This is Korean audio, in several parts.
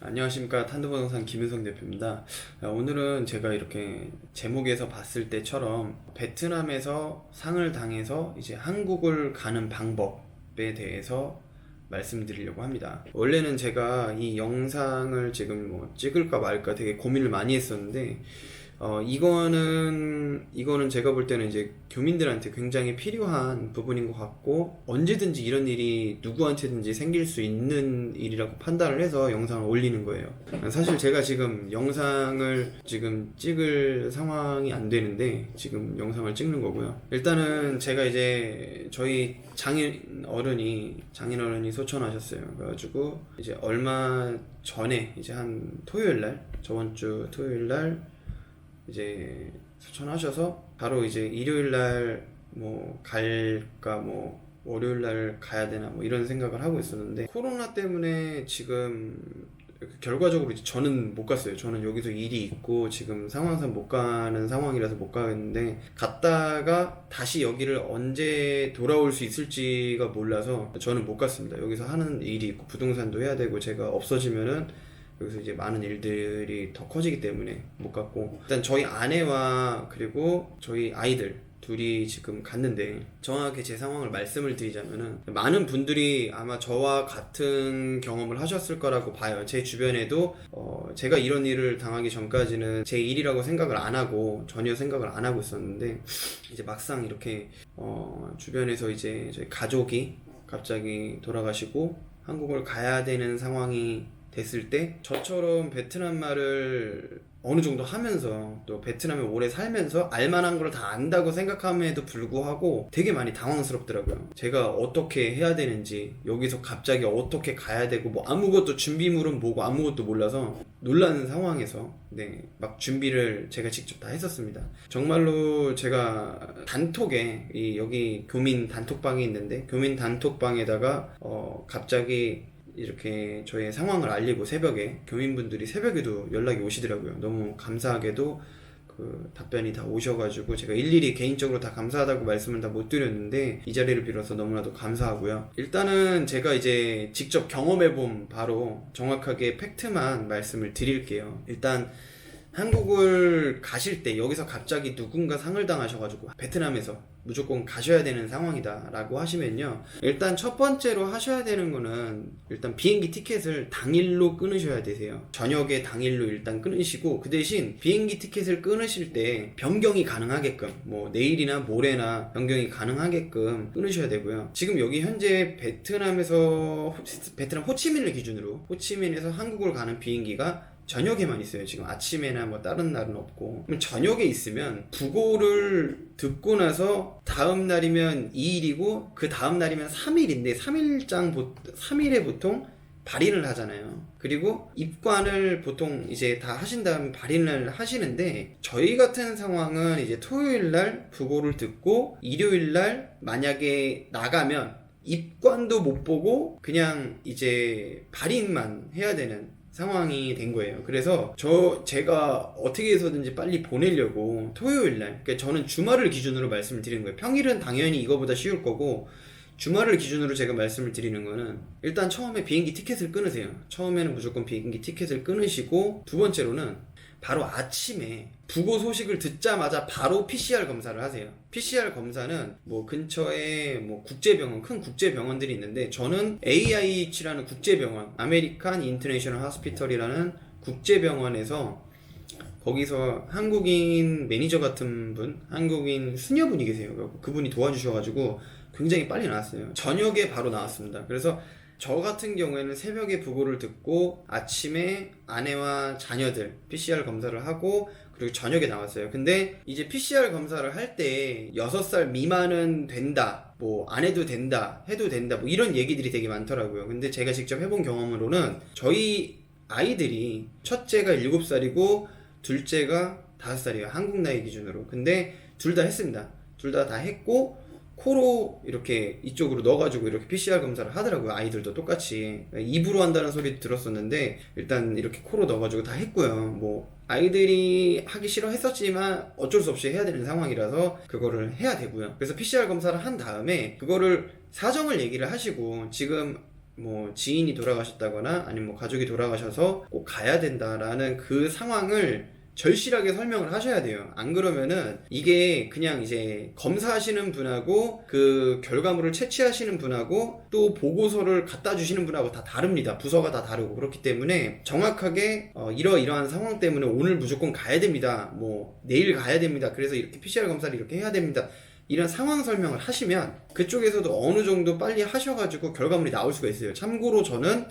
안녕하십니까. 탄도부동산 김윤성 대표입니다. 오늘은 제가 이렇게 제목에서 봤을 때처럼 베트남에서 상을 당해서 이제 한국을 가는 방법에 대해서 말씀드리려고 합니다. 원래는 제가 이 영상을 지금 찍을까 말까 되게 고민을 많이 했었는데 이거는 제가 볼 때는 이제 교민들한테 굉장히 필요한 부분인 것 같고, 언제든지 이런 일이 누구한테든지 생길 수 있는 일이라고 판단을 해서 영상을 올리는 거예요. 사실 제가 지금 영상을 지금 찍을 상황이 안 되는데 지금 영상을 찍는 거고요. 일단은 제가 이제 저희 장인어른이 소천하셨어요. 그래가지고 이제 얼마 전에 이제 한 토요일날, 저번 주 토요일날 이제 소천하셔서 바로 이제 일요일날 갈까 월요일날 가야 되나 이런 생각을 하고 있었는데, 코로나 때문에 지금 결과적으로 이제 저는 못 갔어요. 저는 여기서 일이 있고 지금 상황상 못 가는 상황이라서 못 가겠는데, 갔다가 다시 여기를 언제 돌아올 수 있을지가 몰라서 저는 못 갔습니다. 여기서 하는 일이 있고 부동산도 해야 되고, 제가 없어지면은 여기서 이제 많은 일들이 더 커지기 때문에 못 갔고, 일단 저희 아내와 그리고 저희 아이들 둘이 지금 갔는데, 정확하게 제 상황을 말씀을 드리자면은 많은 분들이 아마 저와 같은 경험을 하셨을 거라고 봐요. 제 주변에도 제가 이런 일을 당하기 전까지는 제 일이라고 생각을 안 하고 전혀 생각을 안 하고 있었는데, 이제 막상 이렇게 주변에서 이제 저희 가족이 갑자기 돌아가시고 한국을 가야 되는 상황이 됐을 때, 저처럼 베트남 말을 어느 정도 하면서 또 베트남에 오래 살면서 알만한 걸 다 안다고 생각함에도 불구하고 되게 많이 당황스럽더라고요. 제가 어떻게 해야 되는지, 여기서 갑자기 어떻게 가야 되고 아무것도 준비물은 뭐고 아무것도 몰라서 놀라는 상황에서 막 준비를 제가 직접 다 했었습니다. 정말로 제가 단톡에 여기 교민 단톡방이 있는데, 교민 단톡방에다가 갑자기 이렇게 저의 상황을 알리고 새벽에, 교민분들이 새벽에도 연락이 오시더라고요. 너무 감사하게도 그 답변이 다 오셔가지고 제가 일일이 개인적으로 다 감사하다고 말씀을 다 못 드렸는데, 이 자리를 빌어서 너무나도 감사하고요. 일단은 제가 이제 직접 경험해본 바로 정확하게 팩트만 말씀을 드릴게요. 일단 한국을 가실 때 여기서 갑자기 누군가 상을 당하셔가지고 베트남에서 무조건 가셔야 되는 상황이다 라고 하시면요, 일단 첫 번째로 하셔야 되는 거는 일단 비행기 티켓을 당일로 끊으셔야 되세요. 저녁에 당일로 일단 끊으시고, 그 대신 비행기 티켓을 끊으실 때 변경이 가능하게끔 내일이나 모레나 변경이 가능하게끔 끊으셔야 되고요. 지금 여기 현재 베트남 호치민을 기준으로, 호치민에서 한국을 가는 비행기가 저녁에만 있어요. 지금 아침에나 다른 날은 없고. 그럼 저녁에 있으면 부고를 듣고 나서 다음 날이면 2일이고 그 다음 날이면 3일인데 3일에 보통 발인을 하잖아요. 그리고 입관을 보통 이제 다 하신 다음에 발인을 하시는데, 저희 같은 상황은 이제 토요일날 부고를 듣고 일요일날 만약에 나가면 입관도 못 보고 그냥 이제 발인만 해야 되는 상황이 된 거예요. 그래서 제가 어떻게 해서든지 빨리 보내려고 토요일날, 그러니까 저는 주말을 기준으로 말씀을 드리는 거예요. 평일은 당연히 이거보다 쉬울 거고, 주말을 기준으로 제가 말씀을 드리는 거는, 일단 처음에 비행기 티켓을 끊으세요. 처음에는 무조건 비행기 티켓을 끊으시고, 두 번째로는 바로 아침에 부고 소식을 듣자마자 바로 PCR 검사를 하세요. PCR 검사는 근처에 국제병원, 큰 국제병원들이 있는데, 저는 AIH라는 국제병원, 아메리칸 인터내셔널 하스피털이라는 국제병원에서, 거기서 한국인 매니저 같은 분, 한국인 수녀분이 계세요. 그분이 도와주셔가지고 굉장히 빨리 나왔어요. 저녁에 바로 나왔습니다. 그래서 저 같은 경우에는 새벽에 부고를 듣고 아침에 아내와 자녀들 PCR 검사를 하고, 그리고 저녁에 나왔어요. 근데 이제 PCR 검사를 할 때 6살 미만은 된다, 안 해도 된다, 해도 된다, 이런 얘기들이 되게 많더라고요. 근데 제가 직접 해본 경험으로는 저희 아이들이 첫째가 7살이고 둘째가 5살이에요. 한국 나이 기준으로. 근데 둘 다 했습니다. 둘 다 했고, 코로 이렇게 이쪽으로 넣어가지고 이렇게 PCR 검사를 하더라고요. 아이들도 똑같이. 입으로 한다는 소리 들었었는데 일단 이렇게 코로 넣어가지고 다 했고요. 아이들이 하기 싫어했었지만 어쩔 수 없이 해야 되는 상황이라서 그거를 해야 되고요. 그래서 PCR 검사를 한 다음에 그거를 사정을 얘기를 하시고, 지금 뭐 지인이 돌아가셨다거나 아니면 뭐 가족이 돌아가셔서 꼭 가야 된다라는 그 상황을 절실하게 설명을 하셔야 돼요. 안 그러면은 이게 그냥 이제 검사하시는 분하고 그 결과물을 채취하시는 분하고 또 보고서를 갖다 주시는 분하고 다 다릅니다. 부서가 다 다르고. 그렇기 때문에 정확하게 이러이러한 상황 때문에 오늘 무조건 가야 됩니다. 뭐 내일 가야 됩니다. 그래서 이렇게 PCR 검사를 이렇게 해야 됩니다. 이런 상황 설명을 하시면 그쪽에서도 어느 정도 빨리 하셔가지고 결과물이 나올 수가 있어요. 참고로 저는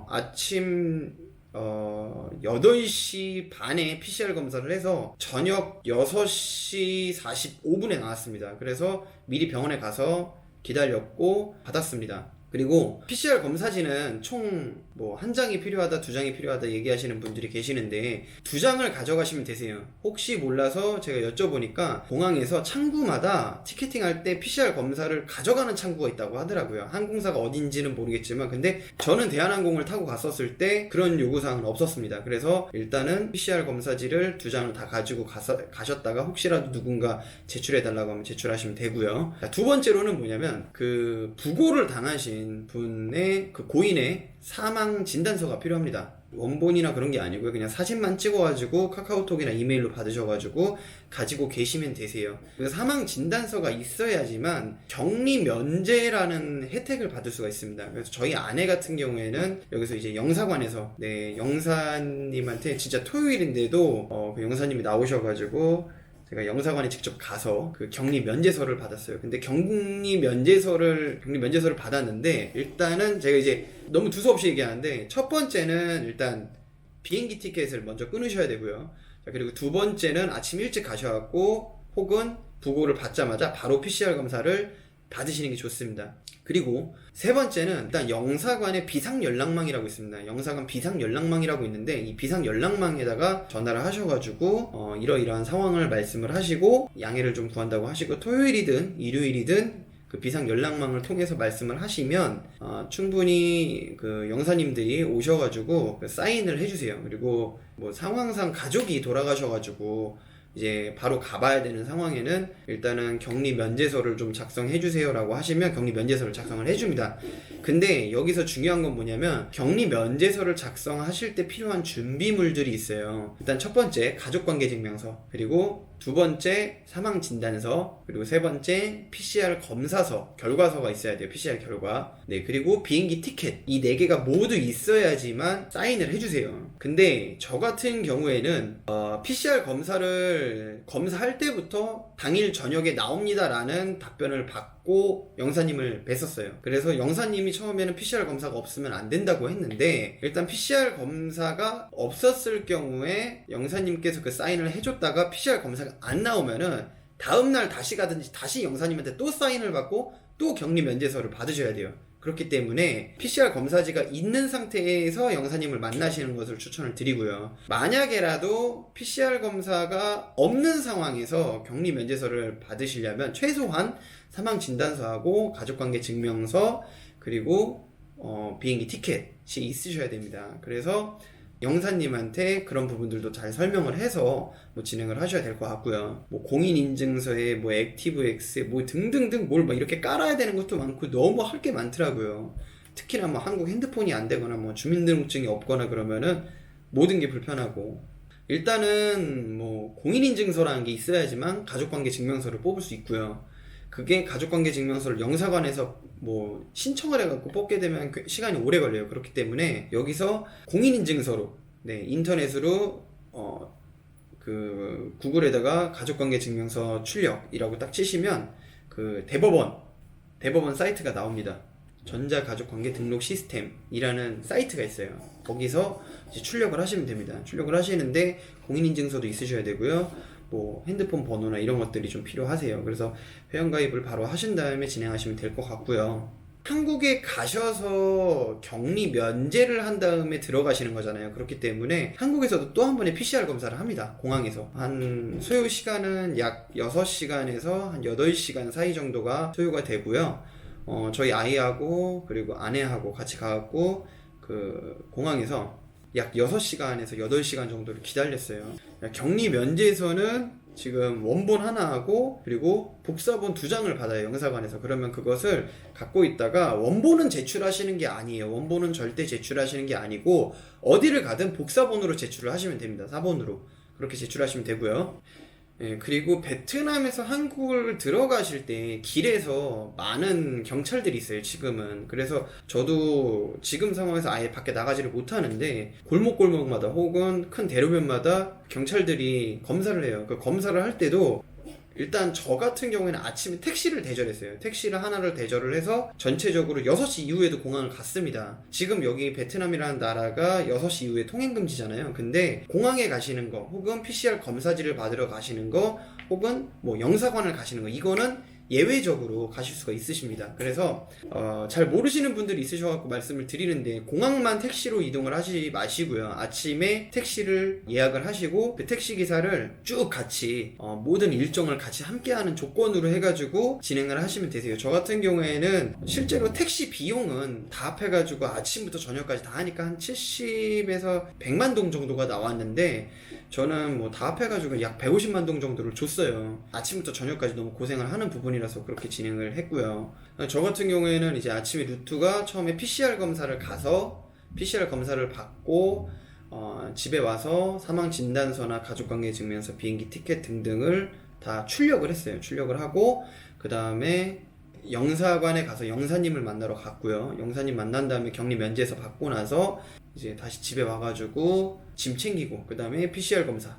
아침 8시 반에 PCR 검사를 해서 저녁 6시 45분에 나왔습니다. 그래서 미리 병원에 가서 기다렸고 받았습니다. 그리고 PCR 검사지는 총 뭐 한 장이 필요하다, 두 장이 필요하다 얘기하시는 분들이 계시는데 2장을 가져가시면 되세요. 혹시 몰라서 제가 여쭤보니까 공항에서 창구마다 티켓팅할 때 PCR 검사를 가져가는 창구가 있다고 하더라고요. 항공사가 어딘지는 모르겠지만 근데 저는 대한항공을 타고 갔었을 때 그런 요구사항은 없었습니다. 그래서 일단은 PCR 검사지를 2장을 다 가지고 가셨다가 혹시라도 누군가 제출해달라고 하면 제출하시면 되고요. 자, 두 번째로는 뭐냐면 그 부고를 당하신 분의 그 고인의 사망 진단서가 필요합니다. 원본이나 그런 게 아니고요. 그냥 사진만 찍어가지고 카카오톡이나 이메일로 받으셔가지고 가지고 계시면 되세요. 그 사망 진단서가 있어야지만 격리 면제라는 혜택을 받을 수가 있습니다. 그래서 저희 아내 같은 경우에는 여기서 이제 영사관에서 영사님한테 진짜 토요일인데도 그 영사님이 나오셔가지고 제가 영사관에 직접 가서 그 격리 면제서를 받았어요. 근데 격리 면제서를 받았는데 일단은 제가 이제 너무 두서없이 얘기하는데 첫 번째는 일단 비행기 티켓을 먼저 끊으셔야 되고요. 자, 그리고 두 번째는 아침 일찍 가셔갖고 혹은 부고를 받자마자 바로 PCR 검사를 받으시는 게 좋습니다. 그리고 세 번째는 일단 영사관의 비상연락망이라고 있습니다. 영사관 비상연락망이라고 있는데 이 비상연락망에다가 전화를 하셔가지고 이러이러한 상황을 말씀을 하시고 양해를 좀 구한다고 하시고 토요일이든 일요일이든 그 비상연락망을 통해서 말씀을 하시면 충분히 그 영사님들이 오셔가지고 그 사인을 해주세요. 그리고 뭐 상황상 가족이 돌아가셔가지고 이제 바로 가봐야 되는 상황에는 일단은 격리 면제서를 좀 작성해 주세요 라고 하시면 격리 면제서를 작성을 해줍니다. 근데 여기서 중요한 건 뭐냐면 격리 면제서를 작성하실 때 필요한 준비물들이 있어요. 일단 첫 번째 가족관계증명서, 그리고 두 번째 사망진단서, 그리고 세 번째 PCR 검사서, 결과서가 있어야 돼요. PCR 결과. 네, 그리고 비행기 티켓. 이 네 개가 모두 있어야지만 사인을 해주세요. 근데 저 같은 경우에는 PCR 검사를 검사할 때부터 당일 저녁에 나옵니다라는 답변을 받고 영사님을 뵀었어요. 그래서 영사님이 처음에는 PCR 검사가 없으면 안 된다고 했는데 일단 PCR 검사가 없었을 경우에 영사님께서 그 사인을 해줬다가 PCR 검사가 안 나오면은 다음날 다시 가든지 다시 영사님한테 또 사인을 받고 또 격리 면제서를 받으셔야 돼요. 그렇기 때문에 PCR 검사지가 있는 상태에서 영사님을 만나시는 것을 추천을 드리고요. 만약에라도 PCR 검사가 없는 상황에서 격리 면제서를 받으시려면 최소한 사망진단서하고 가족관계 증명서 그리고 비행기 티켓이 있으셔야 됩니다. 그래서 영사님한테 그런 부분들도 잘 설명을 해서 뭐 진행을 하셔야 될 것 같고요. 뭐 공인인증서에 뭐 액티브엑스에 뭐 등등등 뭘 막 이렇게 깔아야 되는 것도 많고 너무 할 게 많더라고요. 특히나 뭐 한국 핸드폰이 안 되거나 뭐 주민등록증이 없거나 그러면은 모든 게 불편하고, 일단은 뭐 공인인증서라는 게 있어야지만 가족관계 증명서를 뽑을 수 있고요. 그게 가족관계 증명서를 영사관에서 뭐 신청을 해갖고 뽑게 되면 시간이 오래 걸려요. 그렇기 때문에 여기서 공인인증서로 인터넷으로 그 구글에다가 가족관계 증명서 출력이라고 딱 치시면 그 대법원 사이트가 나옵니다. 전자가족관계 등록 시스템이라는 사이트가 있어요. 거기서 이제 출력을 하시면 됩니다. 출력을 하시는데 공인인증서도 있으셔야 되고요. 뭐 핸드폰 번호나 이런 것들이 좀 필요하세요. 그래서 회원가입을 바로 하신 다음에 진행하시면 될 것 같고요. 한국에 가셔서 격리 면제를 한 다음에 들어가시는 거잖아요. 그렇기 때문에 한국에서도 또 한 번의 PCR 검사를 합니다. 공항에서. 한 소요 시간은 약 6시간에서 한 8시간 사이 정도가 소요가 되고요. 저희 아이하고 그리고 아내하고 같이 가갖고 그 공항에서 약 6시간에서 8시간 정도를 기다렸어요. 격리 면제에서는 지금 원본 하나하고 그리고 복사본 2장을 받아요, 영사관에서. 그러면 그것을 갖고 있다가 원본은 제출하시는 게 아니에요. 원본은 절대 제출하시는 게 아니고 어디를 가든 복사본으로 제출을 하시면 됩니다. 사본으로 그렇게 제출하시면 되고요. 예, 그리고 베트남에서 한국을 들어가실 때 길에서 많은 경찰들이 있어요, 지금은. 그래서 저도 지금 상황에서 아예 밖에 나가지를 못하는데 골목골목마다 혹은 큰 대로변마다 경찰들이 검사를 해요. 그 검사를 할 때도 일단 저 같은 경우에는 아침에 택시를 대절했어요. 택시를 하나를 대절을 해서 전체적으로 6시 이후에도 공항을 갔습니다. 지금 여기 베트남이라는 나라가 6시 이후에 통행금지잖아요. 근데 공항에 가시는 거 혹은 PCR 검사지를 받으러 가시는 거 혹은 뭐 영사관을 가시는 거, 이거는 예외적으로 가실 수가 있으십니다. 그래서 잘 모르시는 분들이 있으셔서 말씀을 드리는데, 공항만 택시로 이동을 하시지 마시고요. 아침에 택시를 예약을 하시고 그 택시 기사를 쭉 같이 모든 일정을 같이 함께하는 조건으로 해가지고 진행을 하시면 되세요. 저 같은 경우에는 실제로 택시 비용은 다 합해가지고 아침부터 저녁까지 다 하니까 한 70에서 100만 동 정도가 나왔는데, 저는 뭐 다 합해가지고 약 150만 동 정도를 줬어요. 아침부터 저녁까지 너무 고생을 하는 부분이라서 그렇게 진행을 했고요. 저 같은 경우에는 이제 아침에 루트가 처음에 PCR 검사를 가서 PCR 검사를 받고 집에 와서 사망진단서나 가족관계증명서, 비행기 티켓 등등을 다 출력을 했어요. 출력을 하고 그 다음에 영사관에 가서 영사님을 만나러 갔고요. 영사님 만난 다음에 격리 면제서 받고 나서 이제 다시 집에 와가지고 짐 챙기고 그 다음에 PCR 검사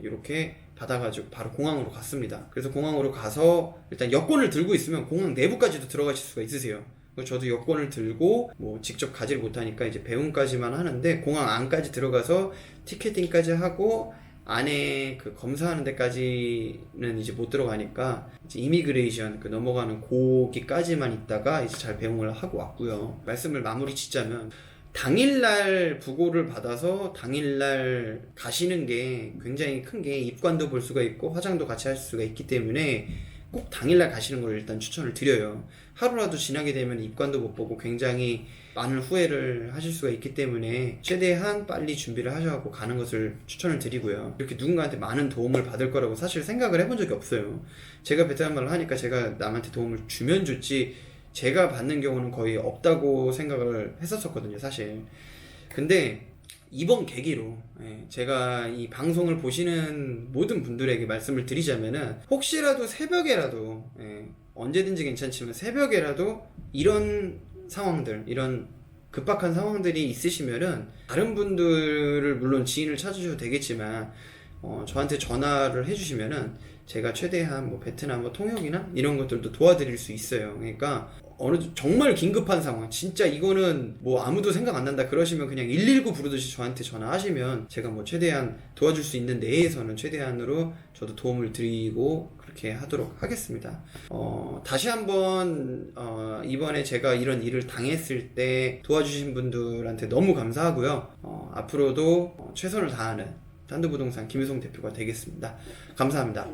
이렇게 받아가지고 바로 공항으로 갔습니다. 그래서 공항으로 가서 일단 여권을 들고 있으면 공항 내부까지도 들어가실 수가 있으세요. 저도 여권을 들고 뭐 직접 가지를 못하니까 이제 배웅까지만 하는데 공항 안까지 들어가서 티켓팅까지 하고 안에 그 검사하는 데까지는 이제 못 들어가니까 이제 이미그레이션 그 넘어가는 고기까지만 있다가 이제 잘 배웅을 하고 왔고요. 말씀을 마무리 짓자면, 당일날 부고를 받아서 당일날 가시는 게 굉장히 큰 게, 입관도 볼 수가 있고 화장도 같이 할 수가 있기 때문에 꼭 당일날 가시는 걸 일단 추천을 드려요. 하루라도 지나게 되면 입관도 못 보고 굉장히 많은 후회를 하실 수가 있기 때문에 최대한 빨리 준비를 하셔서 가는 것을 추천을 드리고요. 이렇게 누군가한테 많은 도움을 받을 거라고 사실 생각을 해본 적이 없어요. 제가 베트남말을 하니까 제가 남한테 도움을 주면 좋지 제가 받는 경우는 거의 없다고 생각을 했었거든요, 사실. 근데 이번 계기로 제가 이 방송을 보시는 모든 분들에게 말씀을 드리자면은, 혹시라도 새벽에라도 언제든지 괜찮지만 새벽에라도 이런 상황들, 이런 급박한 상황들이 있으시면은 다른 분들을 물론 지인을 찾으셔도 되겠지만 저한테 전화를 해주시면은 제가 최대한 뭐 베트남 통역이나 이런 것들도 도와드릴 수 있어요. 그러니까 정말 긴급한 상황, 진짜 이거는 뭐 아무도 생각 안 난다 그러시면 그냥 119 부르듯이 저한테 전화하시면 제가 뭐 최대한 도와줄 수 있는 내에서는 최대한으로 저도 도움을 드리고 그렇게 하도록 하겠습니다. 다시 한번 이번에 제가 이런 일을 당했을 때 도와주신 분들한테 너무 감사하고요. 앞으로도 최선을 다하는 단두부동산 김유성 대표가 되겠습니다. 감사합니다.